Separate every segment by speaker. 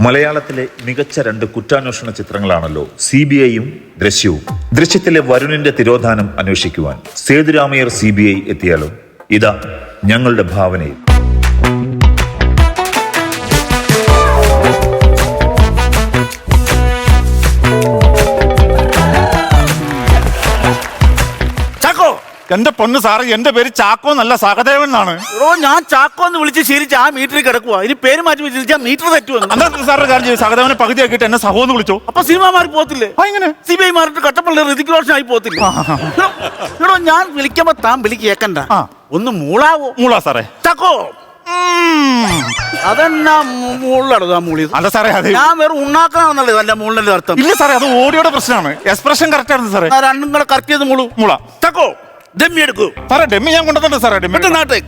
Speaker 1: മലയാളത്തിലെ മികച്ച 2 കുറ്റാന്വേഷണ ചിത്രങ്ങളാണല്ലോ CBIയും ദൃശ്യവും. ദൃശ്യത്തിലെ വരുണിന്റെ തിരോധാനം അന്വേഷിക്കുവാൻ സേതുരാമയ്യർ CBI എത്തിയാലോ? ഇതാ ഞങ്ങളുടെ ഭാവനയിൽ.
Speaker 2: എന്റെ പൊന്ന് സാറ്, എന്റെ പേര് ചാക്കോ എന്നല്ല സഹദേവൻ എന്നാണ്.
Speaker 3: ഞാൻ ചാക്കോ എന്ന് വിളിച്ച് ശീലിച്ച് ആ മീറ്ററിൽ കിടക്കുക. ഇനി പേര് മാറ്റി വിളിച്ചാൽ മീറ്റർ തെറ്റുവന്നു.
Speaker 2: സാറിന്റെ കാര്യം ചെയ്യും, സഹദേവനെ പകുതി ആക്കിയിട്ട് എന്നെ സഹോ എന്ന് വിളിച്ചോ.
Speaker 3: അപ്പൊ സിനിമ മാറി പോകത്തില്ലേ?
Speaker 2: എങ്ങനെ
Speaker 3: CBI മാറിട്ട് കട്ടപ്പള്ളി ഋതിക് റോഷൻ ആയി പോകത്തില്ല? എടോ, ഞാൻ വിളിക്കുമ്പോ താൻ വിളി കേക്കണ്ട, ഒന്ന് മൂളാവോ?
Speaker 2: മൂളാ സാറേ.
Speaker 3: ചാക്കോ അതെന്നാ മൂളിലാണോ താൻ മൂളിയത്?
Speaker 2: അല്ല സാറേ, അത്
Speaker 3: ഞാൻ വേറെ ഉണ്ടാക്കണമെന്നല്ലേ അല്ല മൂളിന്റെ അർത്ഥം.
Speaker 2: ഇല്ല സാറേ, അത് ഓഡിയോയുടെ പ്രശ്നമാണ്. എക്സ്പ്രഷൻ കറക്റ്റ് ആണ് സാറേ.
Speaker 3: രണ്ടും കൂടെ കറക്റ്റ് ചെയ്ത് മൂളു.
Speaker 2: മൂളാ.
Speaker 3: ചാക്കോ ഡെമ്മി എടുക്കൂ.
Speaker 2: സാറേ ഡെമ്മി ഞാൻ കൊണ്ടുവന്നിട്ടുണ്ട് സാറേ. ഡെമ്മി
Speaker 3: നാട്ടെ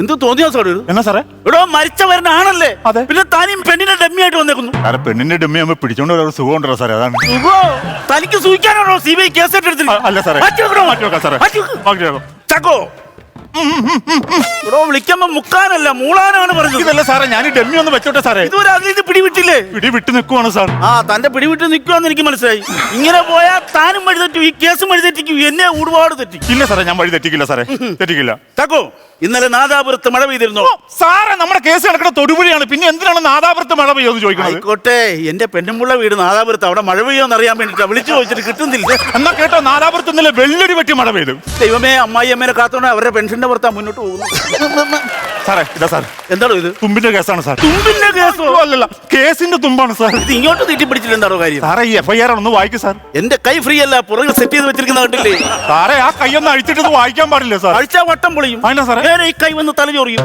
Speaker 3: എന്ത് തോന്നിയാ സാർ?
Speaker 2: എന്നാ സാറേ?
Speaker 3: എടോ, മരിച്ചവരുടെ ആണല്ലേ?
Speaker 2: അതെ.
Speaker 3: പിന്നെ താനും പെണ്ണിനെ ഡെമ്മി ആയിട്ട് വന്നേക്കുന്നു.
Speaker 2: സാറേ പെണ്ണിന്റെ ഡെമ്മി ആകുമ്പോ പിടിച്ചോണ്ട് ഒരു സുഖം ഉണ്ടല്ലോ സാറേ, അതാണ്.
Speaker 3: തനിക്ക് സൂചിക്കാനാണോ CBI കേസ് എടുത്തിട്ട്?
Speaker 2: അല്ല സാറേ, മാറ്റി വെക്കാം സാറേ.
Speaker 3: ചാക്കോ എടോ, വിളിക്കുമ്പോ മുക്കാനല്ല മൂളാനാണ് പറഞ്ഞത്.
Speaker 2: ഇതല്ല സാറേ, ഞാൻ ഡെമ്മി ഒന്ന് വെച്ചോട്ടെ സാറേ.
Speaker 3: ഇതുവരെ അതിൽ പിടിവിട്ടില്ലേ?
Speaker 2: പിടിവിട്ട് നിൽക്കുവാണ് സാർ.
Speaker 3: തന്റെ പിടിവിട്ട് നിൽക്കുവാന്ന് എനിക്ക് മനസ്സിലായി. ഇങ്ങനെ പോയാൽ താനും വഴി തെറ്റും, ഈ കേസും വഴി തെറ്റിക്കും, എന്നെ ഒരുപാട് തെറ്റിക്കും.
Speaker 2: ഇല്ല സാറേ, ഞാൻ വഴി തെറ്റിക്കില്ല സാറേ, തെറ്റിക്കില്ല.
Speaker 3: ചാക്കോ, ഇന്നലെ നാദാപുരത്ത് മഴ പെയ്തിരുന്നോ?
Speaker 2: സാറേ നമ്മുടെ കേസ് നടക്കുന്ന തൊടുപുഴയാണ്, പിന്നെ എന്തിനാണ് നാദാപുരത്ത് മഴ പെയ്യോന്ന് ചോദിക്കുന്നത്?
Speaker 3: ആയിക്കോട്ടെ, എന്റെ പെണ്ണുമുള്ള വീട് നാദാപുരത്ത്, അവിടെ മഴ പെയ്യോന്ന് അറിയാൻ വേണ്ടിട്ടാ വിളിച്ചു ചോദിച്ചിട്ട് കിട്ടുന്നില്ല.
Speaker 2: എന്നാ കേട്ടോ, നാദാപുരത്ത് ഇന്നലെ വെള്ളരി വെട്ടി മഴ പെയ്തു.
Speaker 3: ദൈവമേ, അമ്മായി അമ്മേനെ കാത്തോണ്ട് അവരുടെ പെൻഷന്റെ പുറത്താ മുന്നോട്ട് പോകുന്നു.
Speaker 2: സാറേ ഇതാ സാർ.
Speaker 3: എന്താണോ ഇത്?
Speaker 2: തുമ്പിന്റെ കേസാണ് സാർ.
Speaker 3: തുമ്പിന്റെ കേസോ?
Speaker 2: അല്ലല്ല, കേസിന്റെ തുമ്പാണ് സാർ.
Speaker 3: ഇത് ഇങ്ങോട്ട് തീറ്റിപ്പിടിച്ചില്ല, എന്താണോ കാര്യം?
Speaker 2: സാറേ ഈ FIR ഒന്ന് വായിക്കും സാർ.
Speaker 3: എന്റെ കൈ ഫ്രീ അല്ല, പുറകിൽ സെറ്റ് ചെയ്ത് വെച്ചിരിക്കുന്ന കണ്ടില്ലേ?
Speaker 2: സാറേ ആ കൈ ഒന്ന് അഴിച്ചിട്ട് വായിക്കാൻ പാടില്ല സാർ.
Speaker 3: അഴിച്ചാ വട്ടം പൊളിയും.
Speaker 2: അതിനാ സാറേ?
Speaker 3: നേരെ ഈ കൈ വന്ന് തല ചൊറിയും.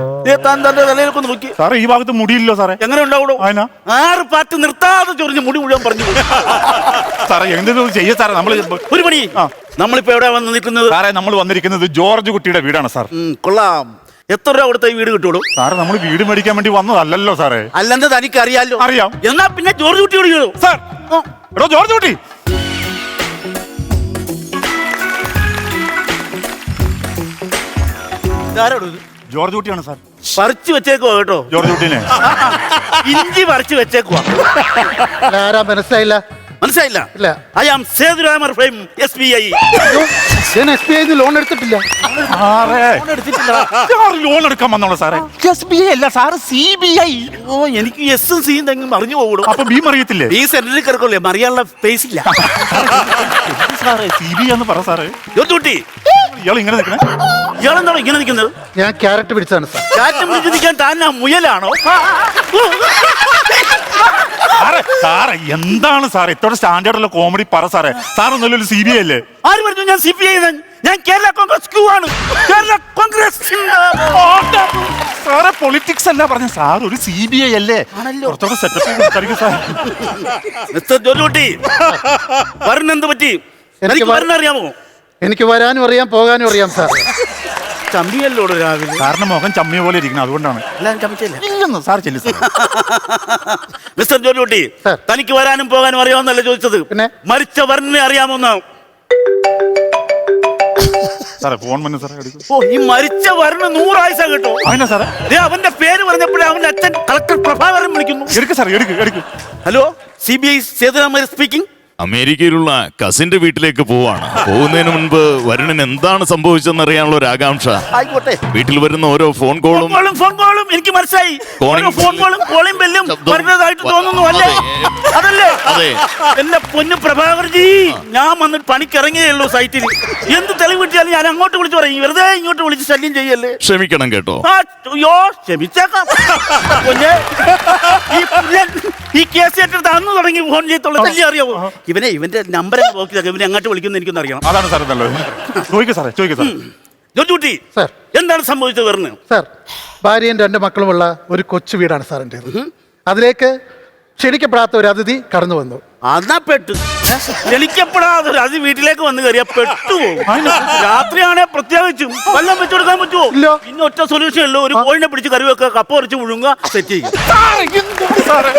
Speaker 3: തന്റെ തലയിലൊക്കെ ഒന്ന് നോക്കി.
Speaker 2: സാറേ ഈ ഭാഗത്ത് മുടിയില്ലോ സാറേ.
Speaker 3: എങ്ങനെ ഉണ്ടാവൂടോ? 6 പാർട്ട് നിർത്താതെ ചൊറിഞ്ഞ് മുടി മുഴുവൻ പറഞ്ഞു.
Speaker 2: സാറേ എന്തെങ്കിലും ചെയ്യ സാറേ. നമ്മൾ
Speaker 3: ഒരു പണി, നമ്മളിപ്പോ എവിടെ വന്ന് നിൽക്കുന്നത്?
Speaker 2: സാറേ നമ്മൾ വന്നിരിക്കുന്നത് ജോർജ് കുട്ടിയുടെ വീടാണ് സാർ.
Speaker 3: കൊള്ളാം. എത്ര രൂപ കൊടുത്ത ഈ വീട് കിട്ടുള്ളൂ?
Speaker 2: സാറേ നമ്മൾ വീട് മേടിക്കാൻ വേണ്ടി വന്നതല്ലല്ലോ സാറേ.
Speaker 3: അല്ലെന്ന് തനിക്ക് അറിയാലോ?
Speaker 2: അറിയാം.
Speaker 3: എന്നാ പിന്നെ ജോർജ് കുട്ടി വിളിക്കണോ
Speaker 2: സാർ? എടോ ജോർജ് കുട്ടി. ജോർജ് കുട്ടിയാണ് സാർ.
Speaker 3: പറിച്ചു വെച്ചേക്കുവാ കേട്ടോ
Speaker 2: ജോർജ് കുട്ടീനെ.
Speaker 3: ഇഞ്ചി പറിച്ചു വെച്ചേക്കുവാ.
Speaker 4: മനസ്സിലായില്ല.
Speaker 3: മനസ്സിലായില്ല?
Speaker 4: ഇല്ല.
Speaker 3: I am Sethuramar from SBI.
Speaker 4: ഞാൻ SBI ലോൺ എടുത്തിട്ടില്ല.
Speaker 2: ലോൺ എടുക്കാൻ വന്നോളൂ സാറേ. SBI അല്ല സാറ്, CBI.
Speaker 3: ഓ, എനിക്ക് എസും സിയും തെങ്ങും അറിഞ്ഞു പോകൂടും.
Speaker 2: അപ്പൊ ബി അറിയത്തില്ലേ?
Speaker 3: ഈ സെന്ററിൽ കിടക്കല്ലേ, മറിയാനുള്ള സ്പേസ് ഇല്ല.
Speaker 2: സാറേ CBI എന്ന് പറ സാറേ.
Speaker 3: ജോർജ്
Speaker 2: ഇയാൾ ഇങ്ങനെ നിൽക്കണേ.
Speaker 3: ഇയാളെന്താണോ ഇങ്ങനെ നിൽക്കുന്നത്?
Speaker 4: ഞാൻ ക്യാരറ്റ് പിടിച്ചാണ് സാർ.
Speaker 3: കാറ്റും പിടിച്ച് നിൽക്കാൻ താൻ മുയലാണോ?
Speaker 2: സാറേ എന്താണ് സാറേ ഇത്ര സ്റ്റാൻഡേർഡുള്ള കോമഡി പറ സാറേ. സാറൊന്നല്ലോ CBI അല്ലേ?
Speaker 3: ആര് പറഞ്ഞു ഞാൻ CPI? ഞാൻ കേരള കോൺഗ്രസ് ക്യൂ ആണ്. കേരള കോൺഗ്രസ്.
Speaker 2: സാറേ പൊളിറ്റിക്സ് അല്ല പറഞ്ഞ സാർ, ഒരു CBI അല്ലേ? കുറച്ചുകൂടെ സെറ്റപ്പ് സാർ.
Speaker 3: മിസ്റ്റർ ജോർജ് കുട്ടി, വരുന്നെന്ത് പറ്റി? എനിക്ക് വരുന്നറിയാമോ?
Speaker 4: എനിക്ക് വരാനും അറിയാം, പോകാനും അറിയാം സാർ.
Speaker 3: ചമ്മിയല്ലോ രാവിലെ.
Speaker 2: സാറിന്റെ മുഖം ചമ്മിയ പോലെ ഇരിക്കണം, അതുകൊണ്ടാണ്. ഇല്ലെന്ന് സാർ ചെല്ലു.
Speaker 3: മിസ്റ്റർ ജോർജ് കുട്ടി, തനിക്ക് വരാനും പോകാനും അറിയാമെന്നല്ല ചോദിച്ചത്,
Speaker 4: പിന്നെ
Speaker 3: മരിച്ച വരനെ അറിയാമോന്ന്.
Speaker 2: സാറേ ഫോൺ വന്നു സാറേ.
Speaker 3: ഓ, ഈ മരിച്ച വരന് 100 ആയുസാ കേട്ടോ.
Speaker 2: അതിനാ സാറേ?
Speaker 3: അവന്റെ പേര് പറഞ്ഞപ്പോഴേ അവന്റെ അച്ഛൻ കളക്ടർ പ്രഭാകരൻ വിളിക്കുന്നു.
Speaker 2: എടുക്ക് സാർ, എടുക്ക്.
Speaker 3: Hello, CBI Sethuramayyar speaking.
Speaker 5: അമേരിക്കയിലുള്ള കസിന്റെ വീട്ടിലേക്ക് പോവാണ്. പോകുന്നതിന് മുൻപ് വരുണിന് എന്താണ് സംഭവിച്ചെന്ന് അറിയാനുള്ള ഒരു ആകാംക്ഷ.
Speaker 3: ആയിക്കോട്ടെ.
Speaker 5: വീട്ടിൽ വരുന്ന ഓരോ ഫോൺ കോളും
Speaker 3: എനിക്ക് മനസ്സിലായി.
Speaker 5: കോളിംഗ്
Speaker 3: ബെല്ലും വരുന്നതായിട്ട് തോന്നുന്നു, അല്ലേ? അതല്ലേ? എന്റെ പൊന്നു പ്രഭാകർജി, ഞാൻ വന്നിട്ട് പണിക്കിറങ്ങിയേ ഉള്ളൂ സൈറ്റിൽ. എന്ത് തെളിവ് കിട്ടിയാലും ഞാൻ അങ്ങോട്ട് വിളിച്ചു പറയും, വെറുതെ ഇങ്ങോട്ട് വിളിച്ച് ശല്യം ചെയ്യല്ലേ.
Speaker 5: ക്ഷമിക്കണം കേട്ടോ.
Speaker 3: അയ്യോ, ക്ഷമിച്ചേക്കാം. ഈ കേസ് ഏറ്റെടുത്ത് അന്ന് തുടങ്ങി ഫോൺ ചെയ്യത്തുള്ള ശല്യം അറിയാമോ? ഇവന്റെ നമ്പർ നോക്കിയതൊക്കെ ഇവനെ അങ്ങോട്ട് വിളിക്കുന്ന എനിക്കൊന്നും അറിയണം.
Speaker 2: അതാണ് സാർ നല്ലത്. ചോദിക്കും സാറേ.
Speaker 3: ജോർജ് കുട്ടി, എന്താണ് സംഭവിച്ചത്? പറഞ്ഞു
Speaker 4: സാർ. ഭാര്യയും 2 മക്കളുമുള്ള ഒരു കൊച്ചു വീടാണ് സാറിൻ്റെ. അതിലേക്ക് ക്ഷണിക്കപ്പെടാത്ത ഒരു അതിഥി കടന്നു വന്നു.
Speaker 3: അതാ പെട്ടു. ക്ഷണിക്കപ്പെടാതെ ഒരു അതിഥി വീട്ടിലേക്ക് വന്ന് കയറിയാ പെട്ടുപോകും. രാത്രിയാണെ പ്രത്യേകിച്ചും വല്ലതും വെച്ചു കൊടുക്കാൻ പറ്റുമോ?
Speaker 4: ഇല്ല.
Speaker 3: പിന്നെ ഒറ്റ സൊല്യൂഷൻ ഉള്ളൂ, ഒരു കോഴിനെ പിടിച്ച് കറി വെക്കുക, കപ്പ കുറച്ച് മുഴുങ്ങുക, സെറ്റ് ചെയ്യുക.
Speaker 2: സാറേ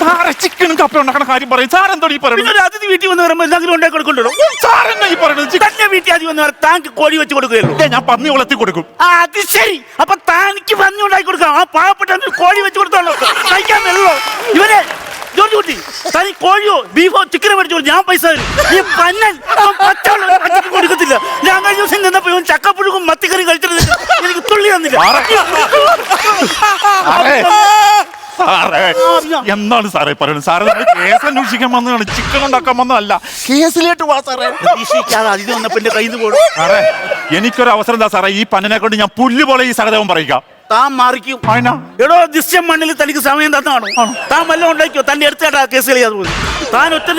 Speaker 2: സാറേ ചിക്കനും കപ്പ ഉണ്ടാക്കണ കാര്യം പറയും സാർ എന്തോ ഈ
Speaker 3: പിന്നെ
Speaker 2: പറയുന്നത്
Speaker 3: ഒരു അതിഥി വീട്ടിൽ വന്ന് പറയുമ്പോൾ എന്തെങ്കിലും ഉണ്ടാക്കി കൊടുക്കണ്ടോ?
Speaker 2: സാർ എന്നാ ഈ പറയുന്നത് ചിക്കൻ
Speaker 3: തന്നെ വീട്ടിൽ ആദ്യം വന്ന് താങ്ക് കോഴി വെച്ച് കൊടുക്കുകയുള്ളൂ.
Speaker 2: ഞാൻ പന്നി വളർത്തി കൊടുക്കും.
Speaker 3: ആ, അത് ശരി. അപ്പൊ താനിക്ക് പന്നി ഉണ്ടാക്കി കൊടുക്കാം. ആ പാവപ്പെട്ട കോഴി വെച്ച് കൊടുത്തോളൂ. കഴിക്കാൻ വെള്ളോ ഇവരെ ജോലി കുട്ടി തനി കോഴിയോ ബീഫോ ചിക്കനോ മേടിച്ചോളൂ, ഞാൻ പൈസ തരും. ഈ പന്നൻ അവൻ പച്ചവെള്ളം ഒരു പച്ചക്ക് കൊടുക്കത്തില്ല. ഞാൻ കഴിഞ്ഞ ദിവസം നിന്നപ്പോ ഇവൻ ചക്കപ്പുഴുക്കും മത്തിക്കറി കഴിച്ചിട്ട് എനിക്ക് തുള്ളി തന്നില്ല.
Speaker 2: സാറേ എന്താണ് സാറേ പറയുന്നത്? സാറേ നമ്മൾ കേസ് അന്വേഷിക്കാൻ വന്നതാണ്, ചിക്കൻ ഉണ്ടാക്കാൻ വന്നതല്ല. കേസിലേക്ക് വാ സാറേ.
Speaker 3: പ്രതീക്ഷിക്കാതെ അതിഥി വന്നപ്പോ എന്റെ കയ്യിൽ നിന്ന് പോടും.
Speaker 2: സാറേ എനിക്കൊരു അവസരം എന്താ സാറേ, ഈ പന്നനെ കൊണ്ട് ഞാൻ പുല്ല് പോലെ ഈ സഹദേവം പറയിക്കാം.
Speaker 3: താൻ മാറിക്കും. എടോ ദൃശ്യം മണ്ണിൽ തനിക്ക് സമയം തന്നാണോ? താൻ വല്ലതും ഉണ്ടാക്കിയോ? തന്റെ അടുത്തേട്ടാ കേസ് കളിയാതെ പോയി. താൻ ഒറ്റ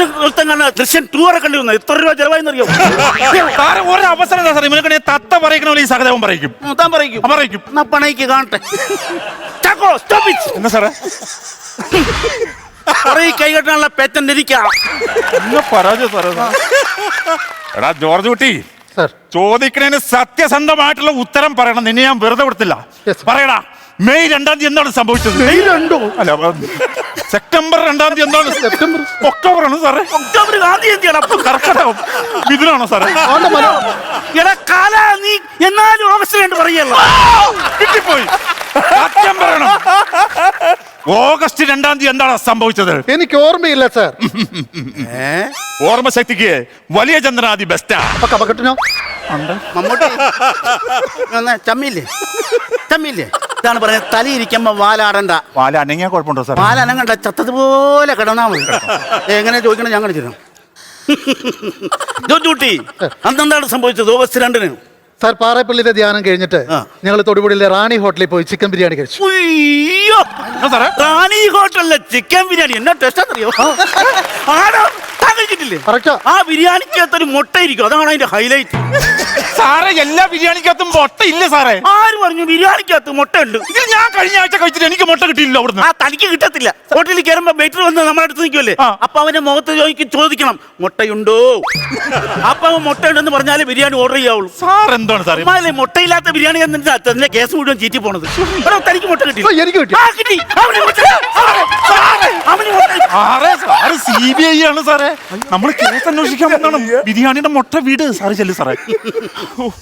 Speaker 3: കണ്ട ദൃശ്യം 2 വരെ കണ്ടിരുന്നു. എത്ര രൂപ ചെലവായെന്നറിയോ?
Speaker 2: സാറേ ഒരു അവസരം എന്താ സാറേ, ഇവനെ തത്ത പറയിക്കണ പോലെ ഈ സഹദേവം പറയിക്കും.
Speaker 3: താൻ പറയിക്കും.
Speaker 2: പറയിക്കും.
Speaker 3: എന്നാ പണയ്ക്ക് കാണട്ടെ. Chacko stop it.
Speaker 2: എന്നാ സാറേ
Speaker 3: കൈ കെട്ടാനുള്ള പേറ്റന്റ് എനിക്കാ.
Speaker 2: പരാജയം സാറേ. എടാ ജോർജ് കുട്ടി,
Speaker 4: സാർ
Speaker 2: ചോദിക്കണേന് സത്യസന്ധമായിട്ടുള്ള ഉത്തരം പറയണം. നിന്നെ ഞാൻ വെറുതെ വിടത്തില്ല.
Speaker 4: Yes.
Speaker 2: പറയടാ, മെയ് 2-ാം തീയതി എന്താണ് സംഭവിച്ചത്?
Speaker 4: മെയ് 2
Speaker 2: അല്ല സെപ്റ്റംബർ 2-ാം തീയതി എന്താണ്?
Speaker 4: സെപ്റ്റംബർ
Speaker 2: ഒക്ടോബർ ആണ് സാറേ.
Speaker 3: ഒക്ടോബർ ഗാന്ധി എന്തിയാടാ?
Speaker 2: കർക്കിടകം മിഥുനാണോ സാറേ?
Speaker 3: എടാ കാല നീ എന്നാലും ഓഗസ്റ്റ് 2 പറയല്ലോ.
Speaker 2: കിട്ടിപ്പോയി. സത്യം പറയണം. ഓഗസ്റ്റ് 2-ാം തീയതി എന്താണ് സംഭവിച്ചത്?
Speaker 4: എനിക്ക് ഓർമ്മയില്ല സാർ.
Speaker 2: ഓർമ്മശക്തിക്ക് വലിയ ചന്ദ്രനാദി ബെസ്റ്റാ.
Speaker 4: അപ്പൊ കപകെട്ടിനോ?
Speaker 3: മമ്മൂട്ടി ചമ്മില്ലേ ചമ്മില്ലേ? ഇതാണ് പറഞ്ഞത്, തലയിരിക്കുമ്പോ വാലാടണ്ട.
Speaker 2: വാല അനങ്ങിയാ കുഴപ്പമുണ്ടോ സാർ?
Speaker 3: വാലനങ്ങണ്ട, ചത്തതുപോലെ കിടന്നാ മതി. എങ്ങനെ ചോദിക്കണം ഞാൻ കാണിച്ചു തരാം. ജോജൂട്ടി അന്നെന്താണ് സംഭവിച്ചത് ഓഗസ്റ്റ് 2-ന്?
Speaker 4: സാർ പാറപ്പള്ളിയിലെ ധ്യാനം കഴിഞ്ഞിട്ട് ഞങ്ങൾ തൊടുപുഴയിലെ റാണി ഹോട്ടലിൽ പോയി ചിക്കൻ ബിരിയാണി കഴിച്ചു.
Speaker 3: ഉയ്യോ,
Speaker 2: സാറേ
Speaker 3: റാണി ഹോട്ടലിലെ ചിക്കൻ ബിരിയാണി എന്നാ ടേസ്റ്റ് അറിയോ? ആണോ? താൻ കഴിച്ചിട്ടില്ലേ?
Speaker 4: കറക്റ്റാ.
Speaker 3: ആ ബിരിയാണിക്കകത്തൊരു മുട്ട ഇരിക്കും, അതാണ് അതിന്റെ ഹൈലൈറ്റ്.
Speaker 2: സാറേ എല്ലാ ബിരിയാണിക്കകത്തും മുട്ട ഇല്ല സാറേ.
Speaker 3: ആര് പറഞ്ഞു ബിരിയാണിക്കകത്ത് മുട്ട ഉണ്ട്?
Speaker 2: ഇതിൽ ഞാൻ കഴിഞ്ഞ ആഴ്ച കഴിച്ചിട്ട് എനിക്ക് മുട്ട കിട്ടിയില്ല അവിടുന്ന്.
Speaker 3: ആ തനിക്ക് കിട്ടത്തില്ല. ഹോട്ടലിൽ കയറുമ്പോ വെയിറ്റർ വന്ന് നമ്മുടെ അടുത്ത് നിൽക്കുമല്ലേ, അപ്പൊ അവന്റെ മുഖത്ത് ചോദിക്കണം മുട്ടയുണ്ടോ? അപ്പൊ അവൻ മുട്ടയുണ്ടെന്ന് പറഞ്ഞാലേ ബിരിയാണി ഓർഡർ ചെയ്യാവുള്ളൂ.
Speaker 2: സാർ എന്താണ് സാറേ
Speaker 3: അമ്മായില്ലേ മുട്ടയില്ലാത്ത ബിരിയാണി തന്നെ കേസ് മുഴുവൻ ചീറ്റി പോണത്. തനിക്ക് മുട്ട കിട്ടി?
Speaker 4: എനിക്ക് കിട്ടി.
Speaker 3: ആ കിട്ടി. അവന് മുട്ട. അവന് മുട്ട.
Speaker 2: സാറേ സാറ് CBI ആണ് സാറേ. നമ്മൾ കേസ് അന്വേഷിക്കാൻ വന്നാണ്. ബിരിയാണിയുടെ മുട്ട വീട് സാറ് ചെല്ലു സാറേ.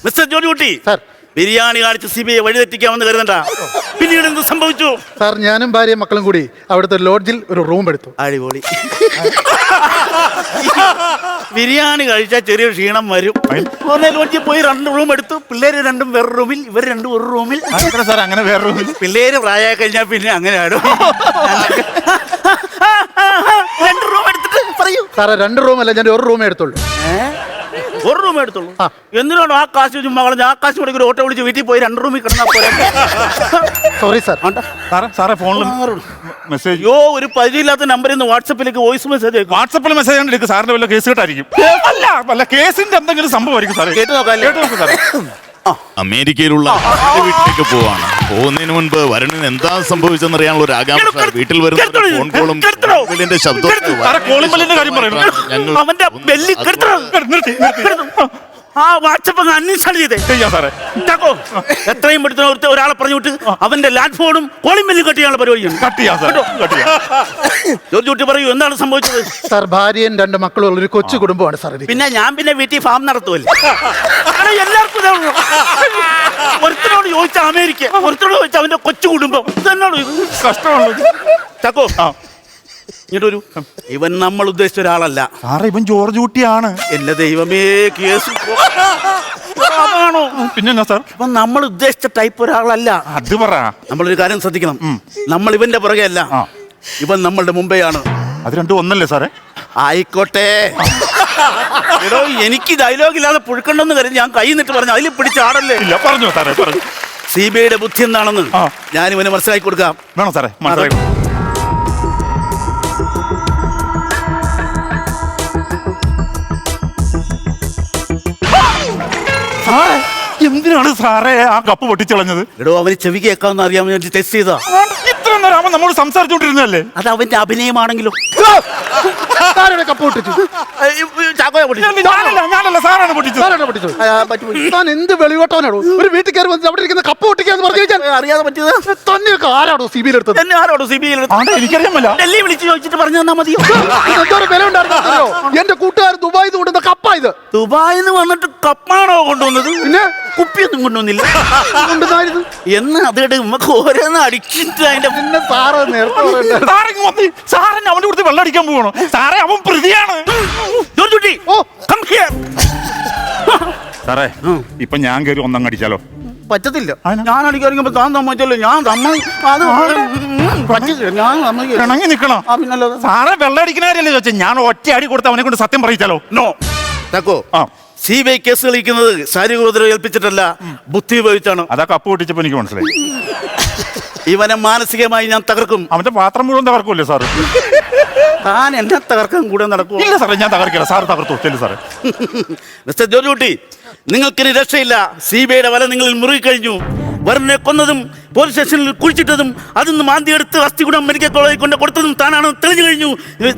Speaker 3: മിസ്റ്റർ ജോലി കുട്ടി,
Speaker 4: സാർ
Speaker 3: ബിരിയാണി കാണിച്ച് CBI വഴിതെറ്റിക്കാമെന്ന് കരുതണ്ട. പിന്നീട് എന്ത് സംഭവിച്ചു?
Speaker 4: സാർ ഞാനും ഭാര്യയും മക്കളും കൂടി അവിടുത്തെ ലോഡ്ജിൽ ഒരു റൂം എടുത്തു.
Speaker 3: അടിപൊളി. ബിരിയാണി കഴിച്ചാൽ ചെറിയ ക്ഷീണം വരും. ലോഡ്ജിൽ പോയി 2 റൂം എടുത്തു. പിള്ളേര് 2 വേറെ റൂമിൽ, ഇവർ 2 ഒരു റൂമിൽ.
Speaker 2: സാർ അങ്ങനെ വേറെ റൂമിൽ.
Speaker 3: പിള്ളേര് പ്രായമായി കഴിഞ്ഞാൽ പിന്നെ അങ്ങനെ ആടും. 2 റൂം എടുത്തിട്ട് പറയൂ.
Speaker 4: സാറേ 2 റൂമല്ല, ഞാൻ ഒരു റൂമേ എടുത്തുള്ളൂ.
Speaker 3: ഒരു റൂം എടുത്തുള്ളൂ? എന്തിനാണ് ആ കാശ് ചുമ്മാ കളഞ്ഞ? ആ കാശ് മുടക്കി ഒരു ഓട്ടോ വിളിച്ച് വീട്ടിൽ പോയി 2 റൂമിൽ കിടന്നാ പോരെ.
Speaker 4: Sorry sir.
Speaker 2: സാറേ ഫോണിൽ മെസ്സേജ്.
Speaker 3: അയ്യോ, ഒരു പരിചയമില്ലാത്ത നമ്പറിൽ നിന്ന് വാട്സപ്പിലേക്ക് വോയിസ് മെസ്സേജ് അയക്കും.
Speaker 2: വാട്സപ്പിൽ മെസ്സേജ് എടുക്കും. സാറിന്റെ വല്ല കേസ് കേട്ടായിരിക്കും. അല്ല കേസിന്റെ എന്തെങ്കിലും സംഭവമായിരിക്കും സാറേ.
Speaker 3: കേട്ട് നോക്കാം
Speaker 2: സാറേ.
Speaker 5: അമേരിക്കയിലുള്ള എന്റെ വീട്ടിലേക്ക് പോവാണ്. പോകുന്നതിന് മുൻപ് വരുണിന് എന്താ സംഭവിച്ചെന്ന് അറിയാനുള്ള ഒരു ആകാംക്ഷ. വീട്ടിൽ വരുന്ന ഫോൺ കോളും ബില്ലിന്റെ ശബ്ദവും
Speaker 2: കോളിംഗ് ബെല്ലിന്റെ കാര്യം പറയണം.
Speaker 3: അവന്റെ ബെല്ലി ആ വാട്സപ്പ് അന്വേഷണം ചെയ്തേ
Speaker 2: സാറേ.
Speaker 3: എത്രയും പെടുത്തുന്ന ഒരാളെ പറഞ്ഞു വിട്ട് അവന്റെ ലാൻഡ് ഫോണും കോളിംഗ് ബെല്ലും കട്ട് ചെയ്യാനുള്ള പരിപാടിയാണ്.
Speaker 2: കട്ട് ചെയ്യാം സാർ.
Speaker 3: ജോർജ് പറയൂ, എന്താണ് സംഭവിച്ചത്?
Speaker 4: സാർ ഭാര്യയും 2 മക്കളും ഉള്ള ഒരു കൊച്ചു കുടുംബമാണ് സാർ.
Speaker 3: പിന്നെ വീട്ടിൽ ഫാം നടത്തുമല്ലേ? എല്ലാവർക്കും ഒരുത്തനോട് ചോദിച്ച അമേരിക്ക, ഒരുത്തനോട് ചോദിച്ച അവന്റെ കൊച്ചു കുടുംബം. ഇതെന്നാണ്
Speaker 2: കഷ്ടമാണല്ലോ ചക്കോ.
Speaker 3: ഇങ്ങോട്ട് വരൂ. ഇവൻ നമ്മൾ ഉദ്ദേശിച്ച ഒരാളല്ല
Speaker 2: സാറേ. ഇവൻ ജോർജ് കുട്ടിയാണ്.
Speaker 3: എന്റെ ദൈവമേ, കേസ് ആണോ?
Speaker 2: പിന്നെ സാർ
Speaker 3: ഇവൻ നമ്മൾ ഉദ്ദേശിച്ച ടൈപ്പ് ഒരാളല്ല.
Speaker 2: അത് പറ.
Speaker 3: നമ്മളൊരു കാര്യം ശ്രദ്ധിക്കണം. നമ്മൾ ഇവന്റെ പുറകെ അല്ല, ഇവൻ നമ്മളുടെ മുമ്പെയാണ്.
Speaker 2: അത് 2 ഒന്നല്ലേ സാറേ?
Speaker 3: ആയിക്കോട്ടെ. എടോ, എനിക്ക് ഡയലോഗ് ഇല്ലാതെ പുഴുക്കണ്ടെന്ന് കരുതി ഞാൻ കൈ നിട്ട് പറഞ്ഞു. അതിൽ പിടിച്ചാടല്ലേ?
Speaker 2: ഇല്ല, പറഞ്ഞു സാറേ പറഞ്ഞു.
Speaker 3: CBIയുടെ ബുദ്ധി എന്താണെന്ന് ഞാൻ ഇവന് മനസ്സിലാക്കി കൊടുക്കാം.
Speaker 2: വേണോ സാറേ? മനസ്സിലാക്കി. എന്തിനാണ് സാറേ ആ കപ്പ് പൊട്ടിച്ചളഞ്ഞത്?
Speaker 3: എടോ, അവന് ചെവി കേൾക്കാമെന്ന് അറിയാൻ വേണ്ടി ടെസ്റ്റ് ചെയ്താ.
Speaker 2: ഇത്ര നേരം അവൻ നമ്മോട് സംസാരിച്ചോണ്ടിരുന്നല്ലേ?
Speaker 3: അത് അവന്റെ അഭിനയമാണെങ്കിലും
Speaker 4: ആരുടെ കപ്പ് പൊട്ടിച്ചു?
Speaker 3: ചാക്കോയെ പൊട്ടിച്ചു.
Speaker 2: ഞാനല്ല സാറാണ് പൊട്ടിച്ചത്.
Speaker 4: ആരാണ് പൊട്ടിച്ചത്?
Speaker 3: പറ്റുപോയി.
Speaker 4: താൻ എന്ത് വെളിവട്ടവനാണോ? ഒരു വീട്ടിൽ കയറി വന്നിട്ട് അവിടെ ഇരിക്കുന്ന കപ്പ് പൊട്ടിക്കാന്ന് പറഞ്ഞു കഴിഞ്ഞാൽ
Speaker 3: അറിയാതെ പറ്റിയത്
Speaker 4: തന്നെയൊക്കെ ആരാണോ CBI എടുത്തത്?
Speaker 3: എന്നെ ആരോടോ CBI
Speaker 2: എനിക്കറിയാമല്ല.
Speaker 3: ഡൽഹി വിളിച്ച് ചോദിച്ചിട്ട് പറഞ്ഞു തന്നാ മതിയോ?
Speaker 4: എന്തോരം വില ഉണ്ടായിരുന്നോ? എന്റെ കൂട്ടുകാർ ദുബായിൽ നിന്ന് കൊണ്ടുവന്ന കപ്പാ ഇത്.
Speaker 3: ദുബായിന്ന് വന്നിട്ട് കപ്പാണോ കൊണ്ടുവന്നത്?
Speaker 4: പിന്നെ
Speaker 3: കുപ്പിയൊന്നും കൊണ്ടുവന്നില്ല.
Speaker 4: കൊണ്ടുവന്നായിരുന്നു.
Speaker 3: എന്ന് അതിടെ നമുക്ക് ഓരോന്ന് അടിച്ചിട്ട് അതിന്റെ
Speaker 4: പിന്നെ സാറ് നേരത്തെ പറയണ്ടായിരുന്നു.
Speaker 2: സാറിങ് വന്ന് സാറിന് അവന്റെ കൊടുത്ത് വെള്ളം അടിക്കാൻ പോകണോ? സാറേ അവൻ പ്രതിയാണ്.
Speaker 3: ജോർജുട്ടി,
Speaker 4: ഓ
Speaker 3: come here.
Speaker 2: സാറേ ഇപ്പൊ ഞാൻ കയറി ഒന്നങ്ങ് അടിച്ചാലോ?
Speaker 3: പറ്റത്തില്ല.
Speaker 2: അതിനാ?
Speaker 3: ഞാൻ അടിക്കാറിയുമ്പോ താൻ സമ്മതിച്ചല്ലോ. ഞാൻ പറ്റില്ല. ഞാൻ സമ്മതിക്കില്ല.
Speaker 2: ഇണങ്ങി നിക്കണം.
Speaker 3: പിന്നല്ലാതെ
Speaker 2: സാറേ വെള്ളം അടിക്കണാരല്ലേ ചോദിച്ചാ? ഞാൻ ഒറ്റ അടി കൊടുത്ത് അവനെ കൊണ്ട് സത്യം പറയിച്ചാലോ?
Speaker 3: നോ തക്കോ.
Speaker 2: ആ
Speaker 3: CBI കേസ് കളിക്കുന്നത് ശാരീരിക ഉപദ്രവം ഏൽപ്പിച്ചിട്ടല്ല, ബുദ്ധി ഉപയോഗിച്ചാണ്.
Speaker 2: അതാ കപ്പ് പൊട്ടിച്ചപ്പോ എനിക്ക് മനസ്സിലായി.
Speaker 3: ഇവനെ മാനസികമായി ഞാൻ തകർക്കും.
Speaker 2: അവന്റെ പാത്രം മുഴുവൻ തകർക്കൂല്ലേ സാറ്?
Speaker 3: താൻ എന്നെ തകർക്കാൻ കൂടെ നടക്കും.
Speaker 2: ഇല്ല സാറേ, ഞാൻ തകർക്കില്ല. സാറ് തകർത്തു ചെല്ലു സാറേ.
Speaker 3: മിസ്റ്റർ ജോർജ് കുട്ടി, നിങ്ങൾക്കിനി രക്ഷയില്ല. CBIയുടെ വല നിങ്ങളിൽ മുറുകിക്കഴിഞ്ഞു. വരുണിനെ കൊന്നതും പോലീസ് സ്റ്റേഷനിൽ കുഴിച്ചിട്ടതും അതിന്ന് മാന്തിയെടുത്ത് അസ്ഥികുടം മെഡിക്കൽ കോളേജിൽ കൊണ്ട് കൊടുത്തതും താനാണ് തെളിഞ്ഞു കഴിഞ്ഞു.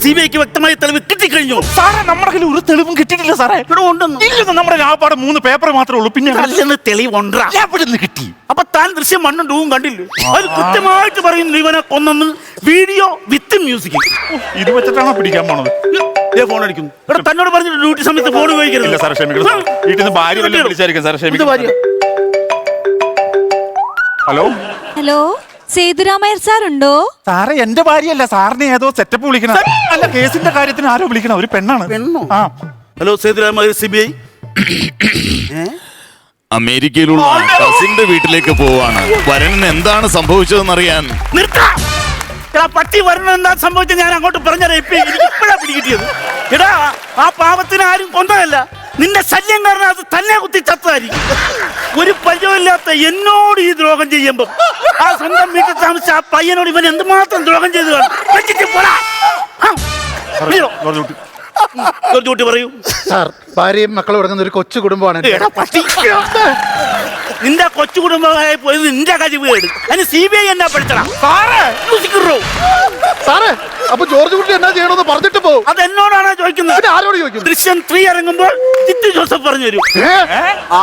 Speaker 3: CBIക്ക് വ്യക്തമായ തെളിവ് കിട്ടിക്കഴിഞ്ഞു.
Speaker 2: സാറേ നമ്മുടെ കയ്യിൽ ഒരു തെളിവും കിട്ടിയിട്ടില്ല സാറേ.
Speaker 3: ഇവിടെ ഉണ്ടെന്ന്
Speaker 2: ഇല്ലെന്ന് നമ്മുടെ രാപ്പാട് 3 പേപ്പർ മാത്രമേ ഉള്ളൂ. പിന്നെ
Speaker 3: അല്ലെന്ന് തെളിവുണ്ടാ.
Speaker 2: എവിടെ നിന്ന് കിട്ടി?
Speaker 3: അപ്പൊ താൻ ദൃശ്യം 1 ഉം 2 ഉം കണ്ടില്ലേ? അത് കൃത്യമായിട്ട് പറയുന്നു ഇവനെ കൊന്നെന്ന്. Video with music.
Speaker 2: ഇത് വെച്ചിട്ടാണോ പിടിക്കാൻ പോണത്?
Speaker 3: ഫോൺ അടിക്കുന്നു. ഇവിടെ തന്നോട് പറഞ്ഞിട്ട് ഡ്യൂട്ടി സമയത്ത് ഫോൺ
Speaker 2: ഇല്ല
Speaker 3: ഉപയോഗിക്കരുത്.
Speaker 2: സാറേ, ക്ഷമിക്കണം. വീട്ടിൽ നിന്ന് ഭാര്യ വല്ലതും വിളിച്ചായിരിക്കും സാറേ.
Speaker 3: ഇത്
Speaker 2: ക്ഷമിക്കണം.
Speaker 3: ഭാര്യ.
Speaker 2: ഹലോ
Speaker 6: ഹലോ, സേതുരാമയ്യർ സാർ ഉണ്ടോ?
Speaker 2: സാറേ എന്റെ ഭാര്യയല്ല, സാറിനെ ഏതോ സെറ്റപ്പ് വിളിക്കണം. അല്ല, കേസിന്റെ കാര്യത്തിന് ആരോ വിളിക്കണം. ഒരു പെണ്ണാണ്.
Speaker 3: പെണ്ണോ?
Speaker 2: ആ
Speaker 3: ഹലോ സേതുരാമയ്യർ, CBI.
Speaker 5: അമേരിക്കയിലുള്ള കസിന്റെ വീട്ടിലേക്ക് പോവാണ്. വരണിന് എന്താണ് സംഭവിച്ചതെന്നറിയാൻ.
Speaker 3: നിർത്താ. എടാ പട്ടി വരണം എന്താ സംഭവിച്ചത് ഞാൻ അങ്ങോട്ട് പറഞ്ഞാൽ ഇപ്പഴാ പിടികിട്ടിയത്. എടാ ആ പാവത്തിന് ആരും കൊന്നതല്ല, നിന്റെ ശല്യം കാരണം അത് തന്നെ കുത്തി ചത്തായിരിക്കും. ഒരു പരിചയമില്ലാത്ത എന്നോട് ഈ ദ്രോഹം ചെയ്യുമ്പോ ആ സ്വന്തം വീട്ടിൽ താമസിച്ച ആ പയ്യനോട് ഇവൻ എന്തുമാത്രം ദ്രോഹം ചെയ്തു കാണും. വെച്ചിട്ട് പോടാ. ആ, വീഴോ. ജോർജ് കുട്ടി പറയൂ.
Speaker 4: സാർ, ഭാര്യയും മക്കളും അടങ്ങുന്ന ഒരു കൊച്ചു കുടുംബമാണ് എൻ്റെ.
Speaker 3: എടാ പട്ടി, നിന്റെ കൊച്ചു കുടുംബമായി പോയത് നിന്റെ കഴിവുകേട്. അതിന് CBI എന്നാ പഠിച്ചടാ.
Speaker 4: സാറേ, അപ്പൊ ജോർജ് കുട്ടി എന്നാ ചെയ്യണമെന്ന് പറഞ്ഞിട്ട് പോകും.
Speaker 3: അത് എന്നോടാണോ ചോദിക്കുന്നത്?
Speaker 4: പിന്നെ ആരോട് ചോദിക്കും?
Speaker 3: ദൃശ്യം 3 ഇറങ്ങുമ്പോൾ ജിത്തു ജോസഫ് പറഞ്ഞു തരും.
Speaker 4: ഏ?
Speaker 3: ആ